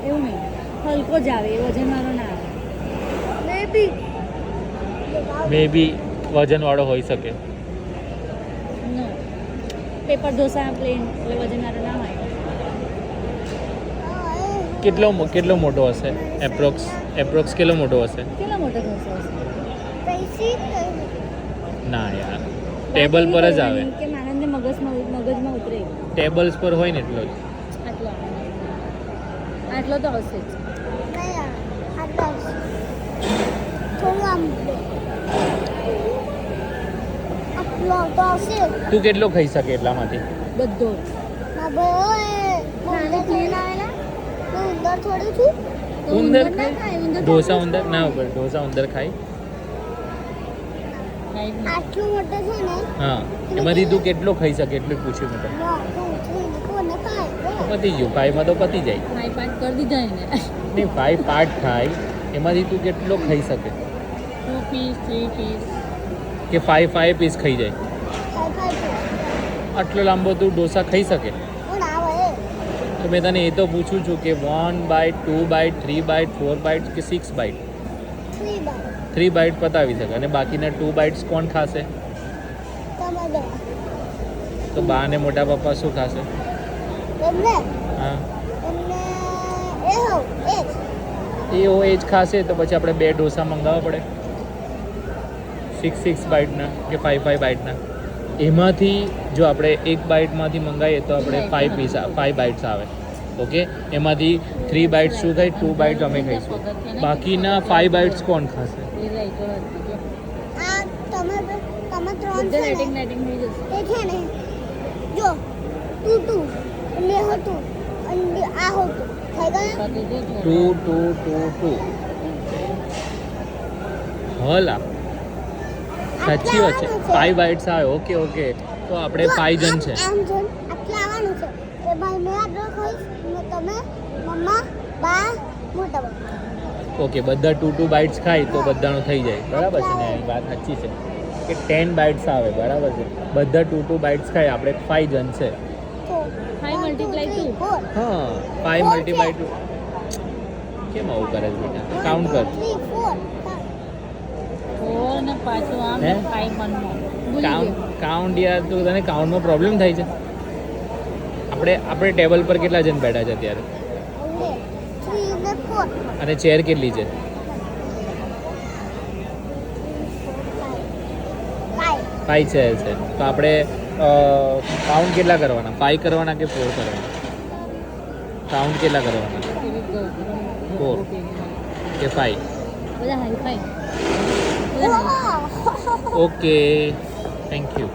એવું નહીં, હલકો જ આવે, વજનવાળો ના આવે. મે બી વજનવાળો હોઈ શકે. નો, પેપર ઢોસા પ્લેન એટલે વજનવાળો ના હોય. કેટલો મોટો હશે? એપ્રોક્સ કેટલો મોટો હશે? કેટલો મોટો ઢોસો હશે? ના યાર, ટેબલ પર જ આવે. કે માણસને મગજમાં ઉતરે. ટેબલ્સ પર હોય ને એટલો જ. આટલો આટલો તો હશે જ. તું કેટલો ખાઈ શકે એટલામાંથી? બધો ઉંદર ખાય? ઢોસા ઉંદર ના ઉપર, ઢોસા ઉંદર ખાય. આટલું મોટો છે ને. હા, એમાંથી તું કેટલો ખાઈ શકે એટલું પૂછ્યું મેં. પતી ગયું, 5 માં તો પતી જાય. 5 પાર્ટ કરી દીધા એને. નહીં, 5 પાર્ટ ખાય એમાંથી તું કેટલો ખાઈ શકે? 2 પીસ 3 પીસ કે 5 પીસ ખાઈ જાય? આટલો લાંબો તું ઢોસા ખાઈ શકે? તો મેં તને એ તો પૂછું છું કે 1 બાઇટ, 2 બાઇટ, 3 બાઇટ, 4 બાઇટ કે 6 બાઇટ? 3 બાઇટ પતાવી શકે. અને બાકીના 2 બાઇટ્સ કોણ ખાશે? તો બા અને મોટા પપ્પા શું ખાશે? હા, એ જ ખાશે. તો પછી આપણે 2 ઢોસા મંગાવવા પડે, 6 બાઇટના કે 5 બાઇટના. એમાંથી જો આપણે 1 બાઇટમાંથી મંગાવીએ તો આપણે 5 બાઇટ્સ આવે. ઓકે, એમાંથી 3 બાઇટ્સ શું થાય? 2 બાઇટ્સ અમે ખાઈશું. બાકીના 5 બાઇટ્સ કોણ ખાશે? ટુ. હલા, સાચી વાત છે. 5 બાઇટ્સ આવે. ઓકે, તો આપણે 5 જણ છે. ઓકે, બધા 2 બાઇટ્સ ખાય તો બધાનું થઈ જાય. બરાબર છે ને? એની વાત સાચી છે કે 10 બાઇટ્સ આવે. બરાબર છે, બધા 2 બાઇટ્સ ખાય. આપણે 5 જણ છે. 5 મલ્ટીપ્લાય 2. હા, 5 મલ્ટીપ્લાય 2. કેમ આવું કરે છે બેટા? કાઉન્ટ કર. 4 ને પાછું આમ હે? 5 મનમાં કાઉન્ટ યાર, તો તને કાઉન્ટમાં પ્રોબ્લેમ થાય છે? આપણે ટેબલ પર કેટલા જણ બેઠા છે અત્યારે? અને ચેર કેટલી છે? 5 ચેર છે. તો આપણે કાઉન્ટ કેટલા કરવાના? 5 કરવાના કે 4 કરવાના? કાઉન્ટ કેટલા કરવાના? 4 કે 5? બધા hi fi. Okay, thank you.